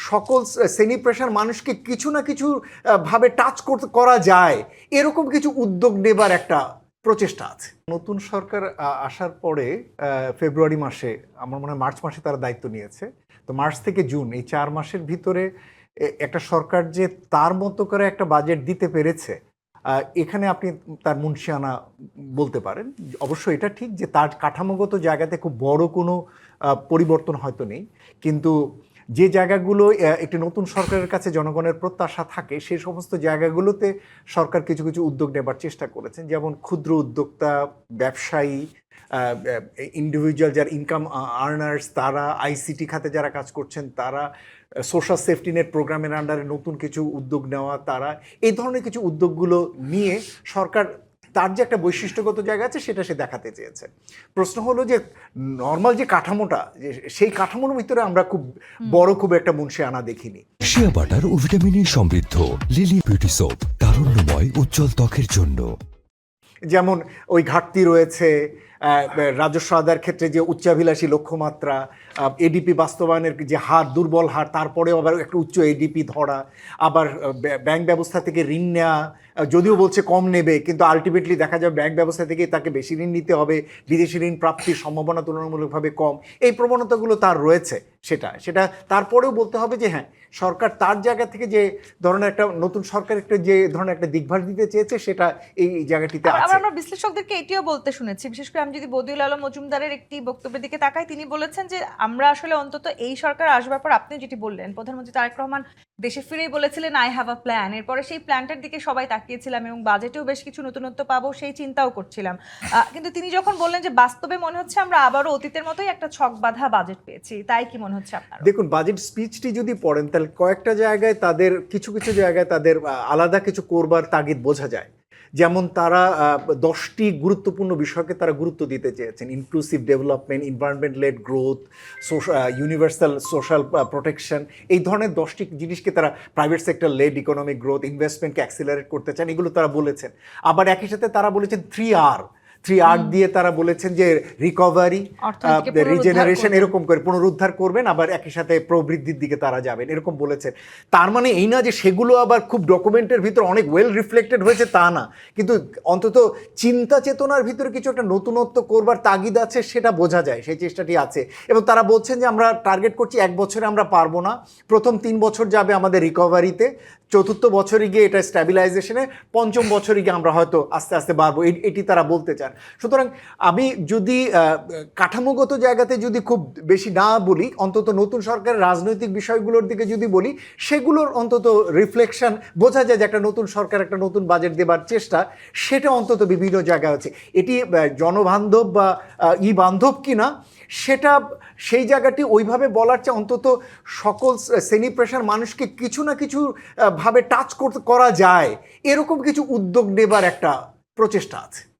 সকল শ্রেণী পেশার মানুষকে কিছু না কিছু ভাবে টাচ করা যায়, এরকম কিছু উদ্যোগ নেবার একটা প্রচেষ্টা আছে। নতুন সরকার আসার পরে ফেব্রুয়ারি মাসে, আমার মনে হয় মার্চ মাসে তারা দায়িত্ব নিয়েছে। তো মার্চ থেকে জুন এই 4 মাসের ভিতরে একটা সরকার যে তার মতো করে একটা বাজেট দিতে পেরেছে, এখানে আপনি তার মুনশিয়ানা বলতে পারেন। অবশ্যই এটা ঠিক যে তার কাঠামোগত জায়গাতে খুব বড় কোনো পরিবর্তন হয়তো নেই, কিন্তু যে জায়গাগুলো একটি নতুন সরকারের কাছে জনগণের প্রত্যাশা থাকে সেই সমস্ত জায়গাগুলোতে সরকার কিছু কিছু উদ্যোগ নেবার চেষ্টা করেছেন। যেমন ক্ষুদ্র উদ্যোক্তা, ব্যবসায়ী, ইন্ডিভিজুয়াল যারা ইনকাম আর্নার্স, তারা আইসিটি খাতে যারা কাজ করছেন, তারা সোশ্যাল সেফটি নেট প্রোগ্রামের আন্ডারে নতুন কিছু উদ্যোগ নেওয়া, তারা এই ধরনের কিছু উদ্যোগগুলো নিয়ে সরকার তার যে একটা বৈশিষ্ট্যগত জায়গা আছে সেটা সে দেখাতে চেয়েছে। প্রশ্ন হলো যে নর্মাল যে কাঠামোটা, সেই কাঠামোর ভিতরে আমরা খুব একটা মুনশিয়ানা দেখিনি। শিয়া বাটার ও ভিটামিন সমৃদ্ধ লিলি বিউটি সোপ, তারুণ্যময় উজ্জ্বল ত্বকের জন্য। যেমন ওই ঘাটতি রয়েছে রাজস্ব আদায়ের ক্ষেত্রে, যে উচ্চাভিলাষী লক্ষ্যমাত্রা, এডিপি বাস্তবায়নের যে হার, দুর্বল হার, তারপরেও আবার একটা উচ্চ এডিপি ধরা, আবার ব্যাংক ব্যবস্থা থেকে ঋণ নেওয়া, যদিও বলছে কম নেবে, কিন্তু আলটিমেটলি দেখা যাবে ব্যাংক ব্যবস্থা থেকে তাকে বেশি ঋণ নিতে হবে, বিদেশি ঋণ প্রাপ্তির সম্ভাবনা তুলনামূলকভাবে কম। এই প্রবণতাগুলো তার রয়েছে। সেটা তারপরেও বলতে হবে যে হ্যাঁ, সরকার তার জায়গা থেকে যে ধরনের একটা নতুন সরকার একটা যে ধরনের একটা দিকভার দিতে চেয়েছে সেটা এই জায়গাটিতে আছে। আমরা বিশ্লেষকদেরকে এটিও বলতে শুনেছি, বিশেষ করে আমি যদি বদিউল আলম মজুমদারের একটি বক্তব্যের দিকে তাকাই, তিনি বলেছেন যে আমরা আসলে অন্তত এই সরকার আসবার পর, আপনি যেটি বললেন, প্রধানমন্ত্রী তারেক রহমান দেশে ফিরেই বলেছিলেন আই হ্যাভ আ প্ল্যান। এরপরে সেই প্ল্যানটার দিকে সবাই তাকিয়েছিলাম এবং বাজেটেও বেশ কিছু নতুনত্ব পাবো সেই চিন্তাও করছিলাম। কিন্তু তিনি যখন বললেন যে বাস্তবে মনে হচ্ছে আমরা আবারও অতীতের মতোই একটা ছক বাঁধা বাজেট পেয়েছি, তাই কি মনে হচ্ছে আপনার? দেখুন, বাজেট স্পিচটি যদি পড়েন তাহলে কয়েকটা জায়গায় তাদের কিছু জায়গায় তাদের আলাদা কিছু করবার তাগিদ বোঝা যায়। যেমন তারা 10টি গুরুত্বপূর্ণ বিষয়কে তারা গুরুত্ব দিতে চেয়েছেন: inclusive development, environment led growth, universal social protection. এই ধরনের 10টি জিনিসকে তারা, private sector led economic growth, ইনভেস্টমেন্টকে অ্যাক্সিলারেট করতে চান, এগুলো তারা বলেছেন। আবার একই সাথে তারা বলেছেন 3R দিয়ে তারা বলেছেন যে রিকভারি, রিজেনারেশন, এরকম করে পুনরুদ্ধার করবেন, আবার একই সাথে প্রবৃদ্ধির দিকে তারা যাবেন, এরকম বলেছেন। তার মানে এই না যে সেগুলো আবার খুব ডকুমেন্টের ভিতর অনেক ওয়েল রিফ্লেক্টেড হয়েছে, তা না, কিন্তু অন্তত চিন্তা চেতনার ভিতরে কিছু একটা নতুনত্ব করবার তাগিদ আছে, সেটা বোঝা যায়, সেই চেষ্টাটি আছে। এবং তারা বলছেন যে আমরা টার্গেট করছি 1 বছরে আমরা পারবো না, প্রথম 3 বছর যাবে আমাদের রিকভারিতে, চতুর্থ বছরে গিয়ে এটা স্ট্যাবিলাইজেশনে, পঞ্চম বছরে গিয়ে আমরা হয়তো আস্তে আস্তে বাড়বো, এটি তারা বলতে চান। সুতরাং আমি যদি কাঠামোগত জায়গাতে যদি খুব বেশি না বলি, অন্তত নতুন সরকারের রাজনৈতিক বিষয়গুলোর দিকে যদি বলি, সেগুলোর অন্তত রিফ্লেকশন বোঝা যায় যে একটা নতুন সরকার একটা নতুন বাজেট দেবার চেষ্টা, সেটা অন্তত বিভিন্ন জায়গায় আছে। এটি জনবান্ধব বা বান্ধব কিনা সেটা, সেই জায়গাটি ওইভাবে বলার চেয়ে অন্তত সকল শ্রেণী পেশার মানুষকে কিছু না কিছু ভাবে টাচ করা যায়, এরকম কিছু উদ্যোগ নেবার একটা প্রচেষ্টা আছে।